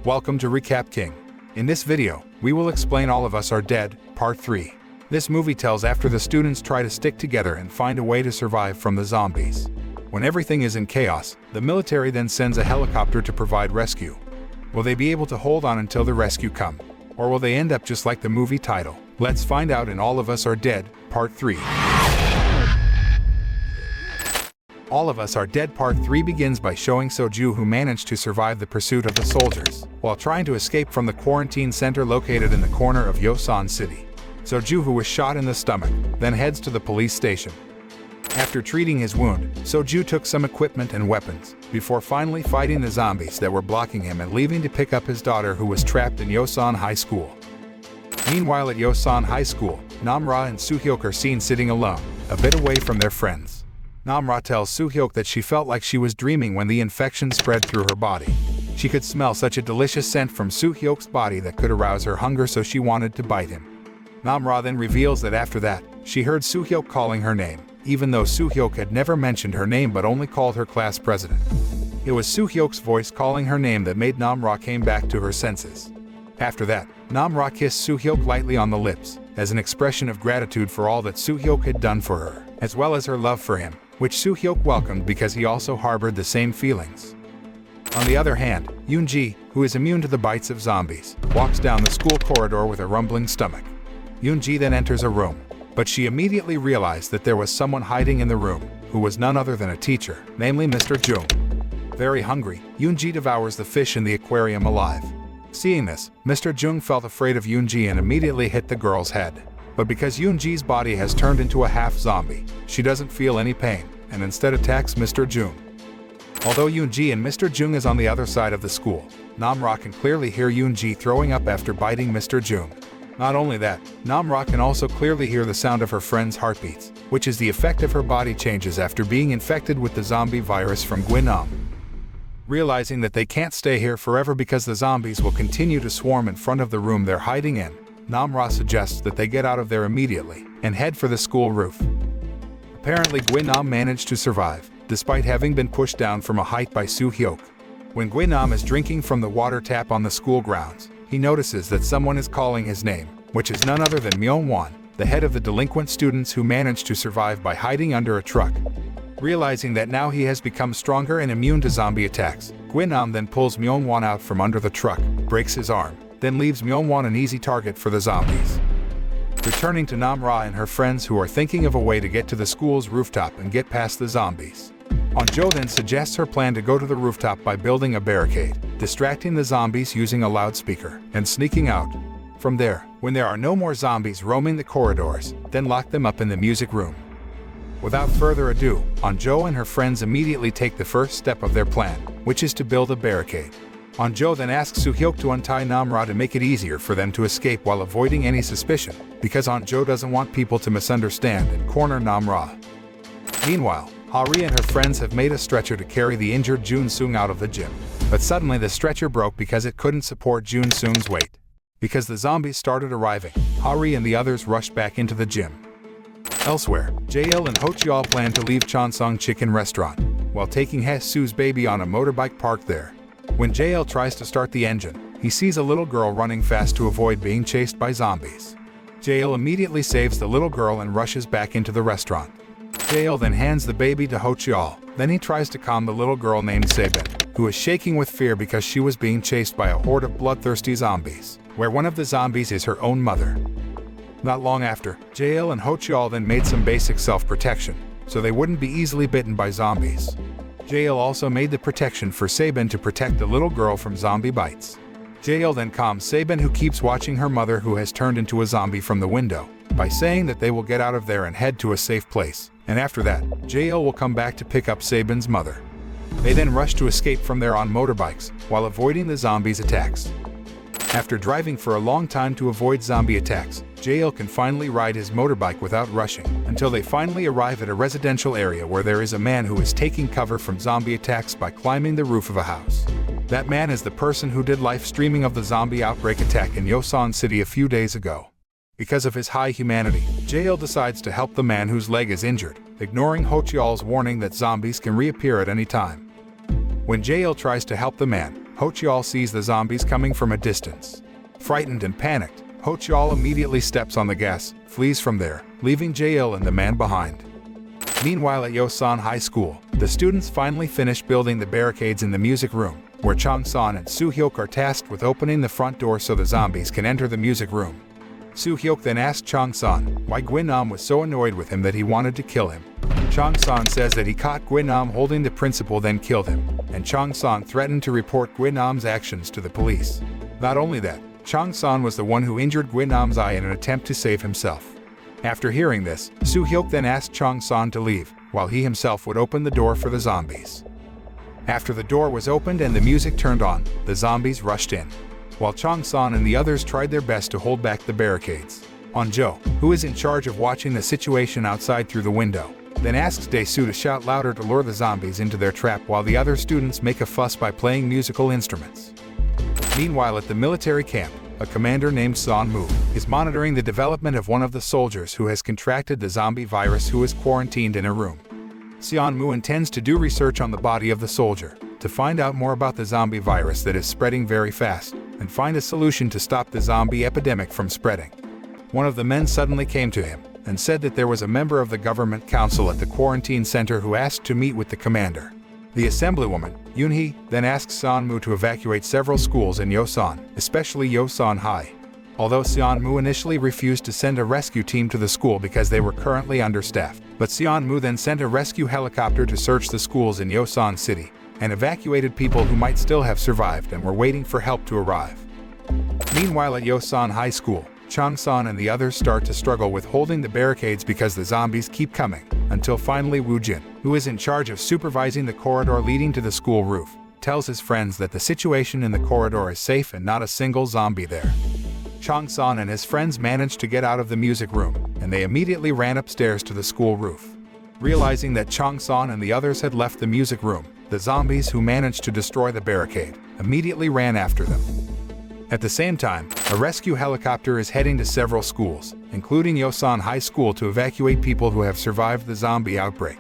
Welcome to Recap King. In this video, we will explain All of Us Are Dead, Part 3. This movie tells after the students try to stick together and find a way to survive from the zombies. When everything is in chaos, the military then sends a helicopter to provide rescue. Will they be able to hold on until the rescue come? Or will they end up just like the movie title? Let's find out in All of Us Are Dead, Part 3. All of Us Are Dead Part 3 begins by showing Soju, who managed to survive the pursuit of the soldiers while trying to escape from the quarantine center located in the corner of Yosan City. Soju, who was shot in the stomach, then heads to the police station. After treating his wound, Soju took some equipment and weapons before finally fighting the zombies that were blocking him and leaving to pick up his daughter, who was trapped in Yosan High School. Meanwhile, at Yosan High School, Namra and Suhyuk are seen sitting alone, a bit away from their friends. Namra tells Suhyuk that she felt like she was dreaming when the infection spread through her body. She could smell such a delicious scent from Suhyuk's body that could arouse her hunger, so she wanted to bite him. Namra then reveals that after that, she heard Suhyuk calling her name, even though Suhyuk had never mentioned her name but only called her class president. It was Suhyuk's voice calling her name that made Namra came back to her senses. After that, Namra kissed Suhyuk lightly on the lips, as an expression of gratitude for all that Suhyuk had done for her, as well as her love for him, which Suhyuk welcomed because he also harbored the same feelings. On the other hand, Yoonji, who is immune to the bites of zombies, walks down the school corridor with a rumbling stomach. Yoonji then enters a room, but she immediately realized that there was someone hiding in the room, who was none other than a teacher, namely Mr. Jung. Very hungry, Yoonji devours the fish in the aquarium alive. Seeing this, Mr. Jung felt afraid of Yoonji and immediately hit the girl's head. But because Yoonji's body has turned into a half-zombie, she doesn't feel any pain, and instead attacks Mr. Jung. Although Yoonji and Mr. Jung is on the other side of the school, Namra can clearly hear Yoonji throwing up after biting Mr. Jung. Not only that, Namra can also clearly hear the sound of her friend's heartbeats, which is the effect of her body changes after being infected with the zombie virus from Gwynam. Realizing that they can't stay here forever because the zombies will continue to swarm in front of the room they're hiding in, Namra suggests that they get out of there immediately and head for the school roof. Apparently, Gwynam managed to survive, despite having been pushed down from a height by Suhyuk. When Gwynam is drinking from the water tap on the school grounds, he notices that someone is calling his name, which is none other than Myungwon, the head of the delinquent students who managed to survive by hiding under a truck. Realizing that now he has become stronger and immune to zombie attacks, Gwynam then pulls Myungwon out from under the truck, breaks his arm, then leaves Myungwon an easy target for the zombies. Returning to Namra and her friends, who are thinking of a way to get to the school's rooftop and get past the zombies. Onjo then suggests her plan to go to the rooftop by building a barricade, distracting the zombies using a loudspeaker, and sneaking out. From there, when there are no more zombies roaming the corridors, then lock them up in the music room. Without further ado, Onjo and her friends immediately take the first step of their plan, which is to build a barricade. Onjo then asks Suhyuk to untie Namra to make it easier for them to escape while avoiding any suspicion, because Onjo doesn't want people to misunderstand and corner Namra. Meanwhile, Hari and her friends have made a stretcher to carry the injured Jun-sung out of the gym. But suddenly the stretcher broke because it couldn't support Jun-sung's weight. Because the zombies started arriving, Hari and the others rushed back into the gym. Elsewhere, Jaeil and Hocheol plan to leave Chonsong Chicken Restaurant, while taking Hye-soo's baby on a motorbike parked there. When Jaeil tries to start the engine, he sees a little girl running fast to avoid being chased by zombies. Jaeil immediately saves the little girl and rushes back into the restaurant. Jaeil then hands the baby to Hocheol, then he tries to calm the little girl named Sabin, who is shaking with fear because she was being chased by a horde of bloodthirsty zombies, where one of the zombies is her own mother. Not long after, Jaeil and Hocheol then made some basic self-protection, so they wouldn't be easily bitten by zombies. Jaeil also made the protection for Sabin to protect the little girl from zombie bites. Jaeil then calms Sabin, who keeps watching her mother, who has turned into a zombie, from the window, by saying that they will get out of there and head to a safe place, and after that, Jaeil will come back to pick up Sabin's mother. They then rush to escape from there on motorbikes, while avoiding the zombies' attacks. After driving for a long time to avoid zombie attacks, Jaeil can finally ride his motorbike without rushing, until they finally arrive at a residential area where there is a man who is taking cover from zombie attacks by climbing the roof of a house. That man is the person who did live streaming of the zombie outbreak attack in Yosan City a few days ago. Because of his high humanity, Jaeil decides to help the man whose leg is injured, ignoring Hocheol's warning that zombies can reappear at any time. When Jaeil tries to help the man, Ho-cheol sees the zombies coming from a distance. Frightened and panicked, Ho-cheol immediately steps on the gas, flees from there, leaving Jae-il and the man behind. Meanwhile at Yosan High School, the students finally finish building the barricades in the music room, where Chang-san and Soo-hyuk are tasked with opening the front door so the zombies can enter the music room. Soo-hyuk then asks Chang-san why Gwin-nam was so annoyed with him that he wanted to kill him. Chang-san says that he caught Gwin-nam holding the principal then killed him, and Chang-san threatened to report Gwin-nam's actions to the police. Not only that, Chang-san was the one who injured Gwin-nam's eye in an attempt to save himself. After hearing this, Soo-hyuk then asked Chang-san to leave, while he himself would open the door for the zombies. After the door was opened and the music turned on, the zombies rushed in, while Chang-san and the others tried their best to hold back the barricades. On-jo, who is in charge of watching the situation outside through the window, then asks Dae-soo to shout louder to lure the zombies into their trap while the other students make a fuss by playing musical instruments. Meanwhile at the military camp, a commander named Seon-moo is monitoring the development of one of the soldiers who has contracted the zombie virus who is quarantined in a room. Seon-moo intends to do research on the body of the soldier to find out more about the zombie virus that is spreading very fast and find a solution to stop the zombie epidemic from spreading. One of the men suddenly came to him and said that there was a member of the government council at the quarantine center who asked to meet with the commander. The assemblywoman, Yoon-hee, then asks Seon-moo to evacuate several schools in Yosan, especially Yosan High. Although Seon-moo initially refused to send a rescue team to the school because they were currently understaffed, but Seon-moo then sent a rescue helicopter to search the schools in Yosan City and evacuated people who might still have survived and were waiting for help to arrive. Meanwhile at Yosan High School, Chang-san and the others start to struggle with holding the barricades because the zombies keep coming, until finally Woo-jin, who is in charge of supervising the corridor leading to the school roof, tells his friends that the situation in the corridor is safe and not a single zombie there. Chang-san and his friends managed to get out of the music room, and they immediately ran upstairs to the school roof. Realizing that Chang-san and the others had left the music room, the zombies who managed to destroy the barricade immediately ran after them. At the same time, a rescue helicopter is heading to several schools, including Yosan High School, to evacuate people who have survived the zombie outbreak.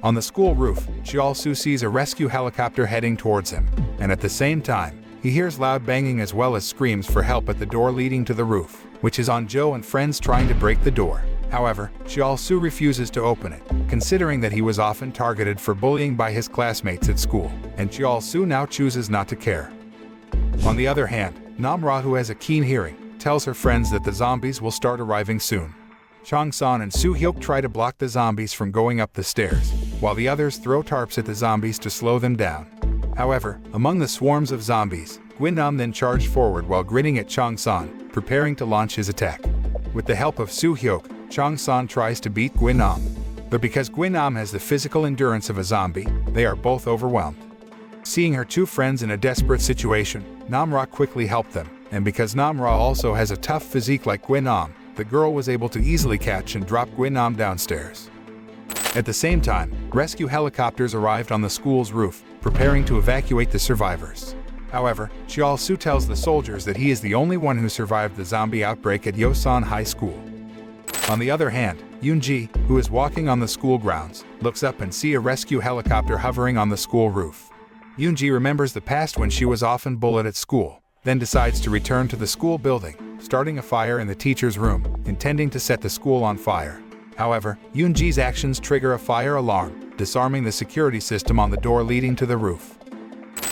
On the school roof, Cheol-soo sees a rescue helicopter heading towards him, and at the same time, he hears loud banging as well as screams for help at the door leading to the roof, which is On-jo and friends trying to break the door. However, Cheol-soo refuses to open it, considering that he was often targeted for bullying by his classmates at school, and Cheol-soo now chooses not to care. On the other hand, Nam-ra, who has a keen hearing, tells her friends that the zombies will start arriving soon. Chang-san and Soo-hyuk try to block the zombies from going up the stairs, while the others throw tarps at the zombies to slow them down. However, among the swarms of zombies, Gwin-nam then charged forward while grinning at Chang-san, preparing to launch his attack. With the help of Soo-hyuk, Chang-san tries to beat Gwin-nam. But because Gwin-nam has the physical endurance of a zombie, they are both overwhelmed. Seeing her two friends in a desperate situation, Nam-ra quickly helped them, and because Nam-ra also has a tough physique like Gwin-nam, the girl was able to easily catch and drop Gwin-nam downstairs. At the same time, rescue helicopters arrived on the school's roof, preparing to evacuate the survivors. However, Cheol-soo tells the soldiers that he is the only one who survived the zombie outbreak at Yosan High School. On the other hand, Yoon-ji, who is walking on the school grounds, looks up and sees a rescue helicopter hovering on the school roof. Yoon-ji remembers the past when she was often bullied at school, then decides to return to the school building, starting a fire in the teacher's room, intending to set the school on fire. However, Yoon-ji's actions trigger a fire alarm, disarming the security system on the door leading to the roof.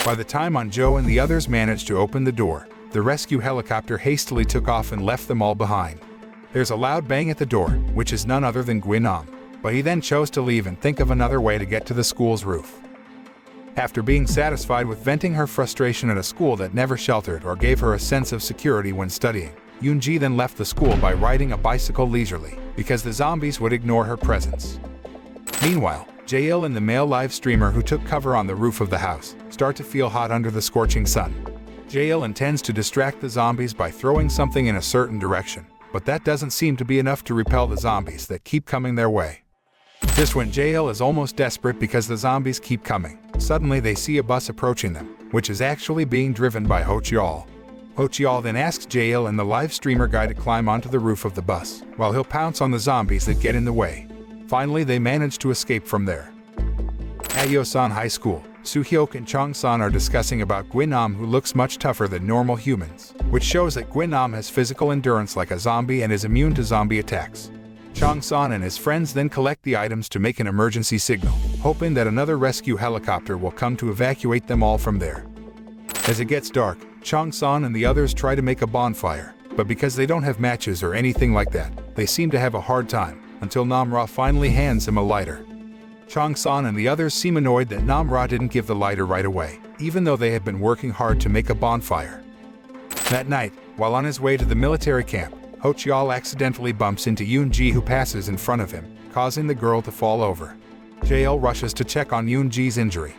By the time On-jo and the others managed to open the door, the rescue helicopter hastily took off and left them all behind. There's a loud bang at the door, which is none other than Gwin-nam, but he then chose to leave and think of another way to get to the school's roof. After being satisfied with venting her frustration at a school that never sheltered or gave her a sense of security when studying, Yoon-ji then left the school by riding a bicycle leisurely, because the zombies would ignore her presence. Meanwhile, Jae-il and the male live streamer who took cover on the roof of the house start to feel hot under the scorching sun. Jae-il intends to distract the zombies by throwing something in a certain direction, but that doesn't seem to be enough to repel the zombies that keep coming their way. Just when Jae-il is almost desperate because the zombies keep coming, suddenly they see a bus approaching them, which is actually being driven by Ho-cheol. Ho-cheol then asks Jae-il and the live streamer guy to climb onto the roof of the bus, while he'll pounce on the zombies that get in the way. Finally, they manage to escape from there. At Yosan High School, Soo-hyuk and Chong-san are discussing about Gwyn-nam, who looks much tougher than normal humans, which shows that Gwyn-nam has physical endurance like a zombie and is immune to zombie attacks. Chong-san and his friends then collect the items to make an emergency signal, hoping that another rescue helicopter will come to evacuate them all from there. As it gets dark, Chong-san and the others try to make a bonfire, but because they don't have matches or anything like that, they seem to have a hard time, until Nam-ra finally hands him a lighter. Chong-san and the others seem annoyed that Nam-ra didn't give the lighter right away, even though they had been working hard to make a bonfire. That night, while on his way to the military camp, Ho-cheol accidentally bumps into Yoon-ji, who passes in front of him, causing the girl to fall over. Jae-il rushes to check on Yoon-ji's injury.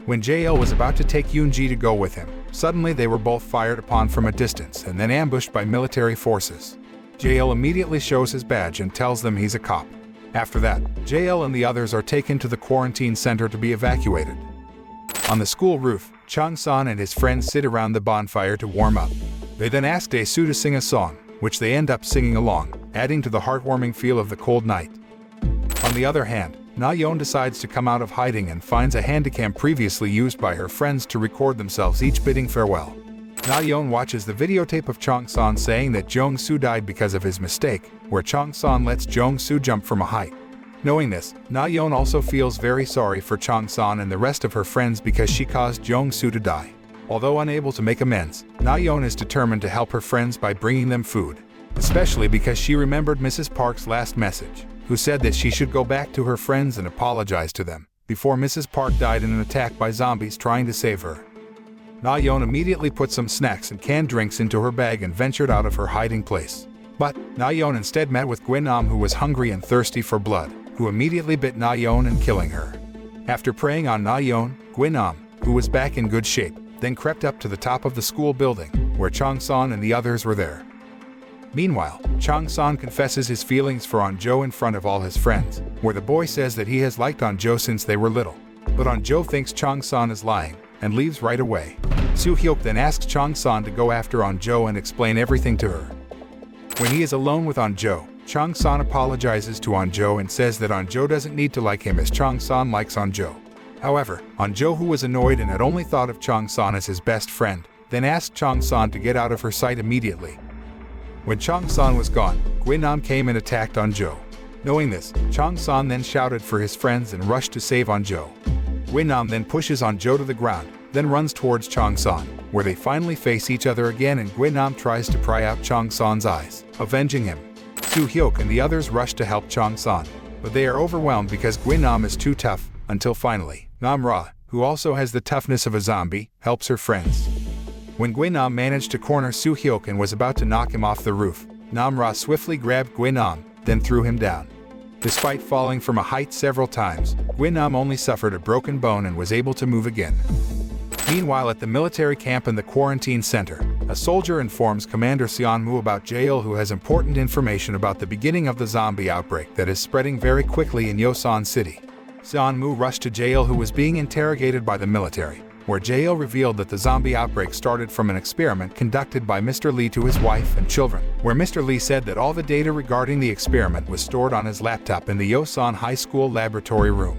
When Jae-il was about to take Yoon-ji to go with him, suddenly they were both fired upon from a distance and then ambushed by military forces. Jae-il immediately shows his badge and tells them he's a cop. After that, Jae-il and the others are taken to the quarantine center to be evacuated. On the school roof, Chong-san and his friends sit around the bonfire to warm up. They then ask Dae-soo to sing a song, which they end up singing along, adding to the heartwarming feel of the cold night. On the other hand, Na-yeon decides to come out of hiding and finds a handycam previously used by her friends to record themselves each bidding farewell. Na-yeon watches the videotape of Chong-san saying that Jong-soo died because of his mistake, where Chong-san lets Jong-soo jump from a height. Knowing this, Na-yeon also feels very sorry for Chong-san and the rest of her friends because she caused Jong-soo to die. Although unable to make amends, Na-yeon is determined to help her friends by bringing them food, especially because she remembered Mrs. Park's last message, who said that she should go back to her friends and apologize to them, before Mrs. Park died in an attack by zombies trying to save her. Na-yeon immediately put some snacks and canned drinks into her bag and ventured out of her hiding place. But Na-yeon instead met with Gwyn-nam, who was hungry and thirsty for blood, who immediately bit Na-yeon and killing her. After preying on Na-yeon, Gwyn-nam, who was back in good shape, then crept up to the top of the school building, where Chong-san and the others were there. Meanwhile, Chong-san confesses his feelings for An-jo in front of all his friends, where the boy says that he has liked An-jo since they were little. But An-jo thinks Chong-san is lying, and leaves right away. Soo-hyuk then asks Chong-san to go after An-jo and explain everything to her. When he is alone with An-jo, Chong-san apologizes to An-jo and says that An-jo doesn't need to like him as Chong-san likes An-jo. However, An-jo, who was annoyed and had only thought of Chong-san as his best friend, then asked Chong-san to get out of her sight immediately. When Chong-san was gone, Gwyn-nam came and attacked An-jo. Knowing this, Chong-san then shouted for his friends and rushed to save An-jo. Gwyn-nam then pushes An-jo to the ground, then runs towards Chong-san, where they finally face each other again and Gwyn-nam tries to pry out Chong-san's eyes, avenging him. Soo-hyuk and the others rush to help Chong-san, but they are overwhelmed because Gwyn-nam is too tough, until finally, Nam-ra, who also has the toughness of a zombie, helps her friends. When Gwyn-nam managed to corner Soo-hyuk and was about to knock him off the roof, Nam-ra swiftly grabbed Gwyn-nam, then threw him down. Despite falling from a height several times, Gwyn-nam only suffered a broken bone and was able to move again. Meanwhile, at the military camp in the quarantine center, a soldier informs Commander Seon-mu about Jae-il, who has important information about the beginning of the zombie outbreak that is spreading very quickly in Yosan City. Seon-mu rushed to Jae-il, who was being interrogated by the military, where Jae-il revealed that the zombie outbreak started from an experiment conducted by Mr. Lee to his wife and children, where Mr. Lee said that all the data regarding the experiment was stored on his laptop in the Yosan High School laboratory room.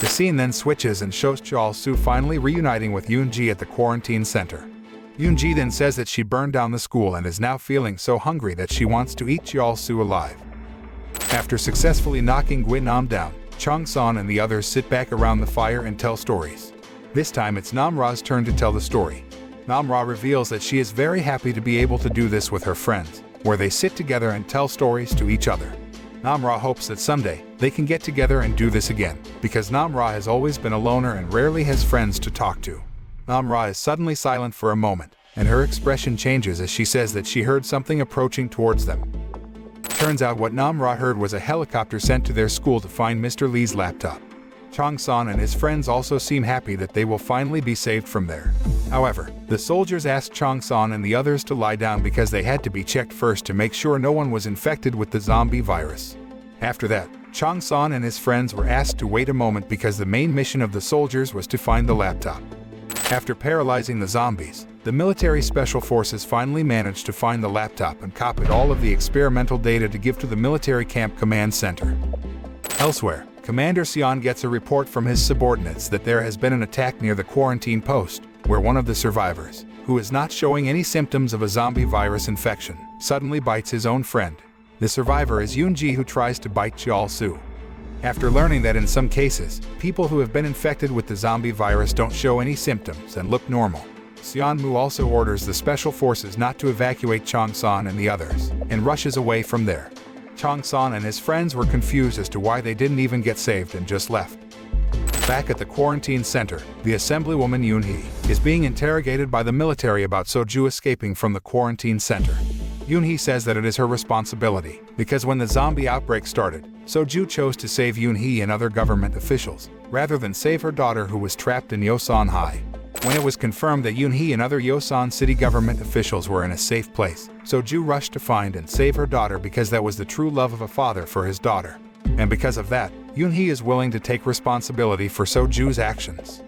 The scene then switches and shows Cheol-soo finally reuniting with Yoon-ji at the quarantine center. Yoon-ji then says that she burned down the school and is now feeling so hungry that she wants to eat Cheol-soo alive. After successfully knocking Gwyn-nam down, Chong-san and the others sit back around the fire and tell stories. This time it's Nam-ra's turn to tell the story. Nam-ra reveals that she is very happy to be able to do this with her friends, where they sit together and tell stories to each other. Nam-ra hopes that someday they can get together and do this again, because Nam-ra has always been a loner and rarely has friends to talk to. Nam-ra is suddenly silent for a moment, and her expression changes as she says that she heard something approaching towards them. Turns out what Nam-ra heard was a helicopter sent to their school to find Mr. Lee's laptop. Chong-san and his friends also seem happy that they will finally be saved from there. However, the soldiers asked Chong-san and the others to lie down because they had to be checked first to make sure no one was infected with the zombie virus. After that, Chong-san and his friends were asked to wait a moment because the main mission of the soldiers was to find the laptop. After paralyzing the zombies, the military special forces finally managed to find the laptop and copied all of the experimental data to give to the military camp command center. Elsewhere, Commander Sion gets a report from his subordinates that there has been an attack near the quarantine post, where one of the survivors, who is not showing any symptoms of a zombie virus infection, suddenly bites his own friend. The survivor is Yoonji, who tries to bite Cheol-soo. After learning that in some cases, people who have been infected with the zombie virus don't show any symptoms and look normal, Seonmu also orders the special forces not to evacuate Chong-san and the others, and rushes away from there. Chong-san and his friends were confused as to why they didn't even get saved and just left. Back at the quarantine center, the assemblywoman Yoon-hee is being interrogated by the military about Soju escaping from the quarantine center. Yoon-hee says that it is her responsibility, because when the zombie outbreak started, Soju chose to save Yoon-hee and other government officials, rather than save her daughter who was trapped in Yosan High. When it was confirmed that Yoon-hee and other Yosan city government officials were in a safe place, Soju rushed to find and save her daughter because that was the true love of a father for his daughter. And because of that, Yoon-hee is willing to take responsibility for Soju's actions.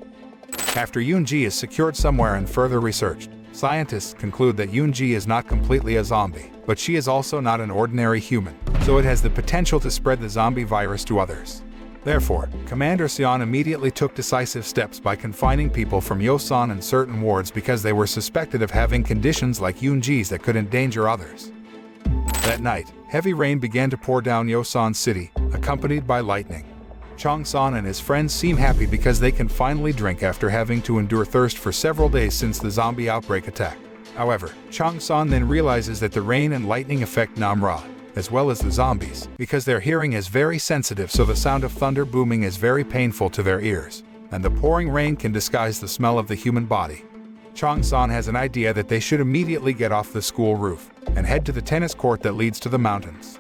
After Yoon-ji is secured somewhere and further researched, scientists conclude that Yoon-ji is not completely a zombie, but she is also not an ordinary human, so it has the potential to spread the zombie virus to others. Therefore, Commander Sion immediately took decisive steps by confining people from Yosan in certain wards because they were suspected of having conditions like Yoon-ji's that could endanger others. That night, heavy rain began to pour down Yosan City, accompanied by lightning. Chong-san and his friends seem happy because they can finally drink after having to endure thirst for several days since the zombie outbreak attack. However, Chong-san then realizes that the rain and lightning affect Namra, as well as the zombies, because their hearing is very sensitive, so the sound of thunder booming is very painful to their ears, and the pouring rain can disguise the smell of the human body. Chong-san has an idea that they should immediately get off the school roof and head to the tennis court that leads to the mountains.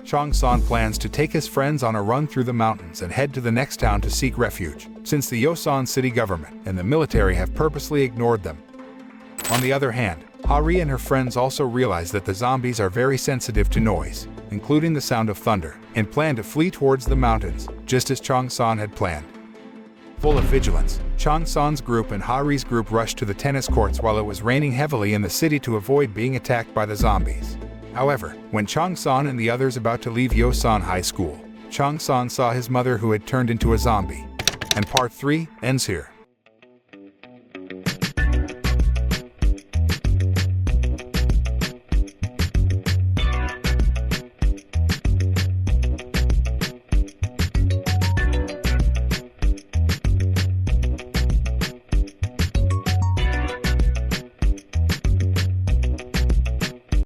Chong-san plans to take his friends on a run through the mountains and head to the next town to seek refuge, since the Yosan city government and the military have purposely ignored them. On the other hand, Hari and her friends also realize that the zombies are very sensitive to noise, including the sound of thunder, and plan to flee towards the mountains, just as Chong-san had planned. Full of vigilance, Chong-san's group and Hari's group rushed to the tennis courts while it was raining heavily in the city to avoid being attacked by the zombies. However, when Chong-san and the others about to leave Yosan High School, Chong-san saw his mother who had turned into a zombie. And part 3 ends here.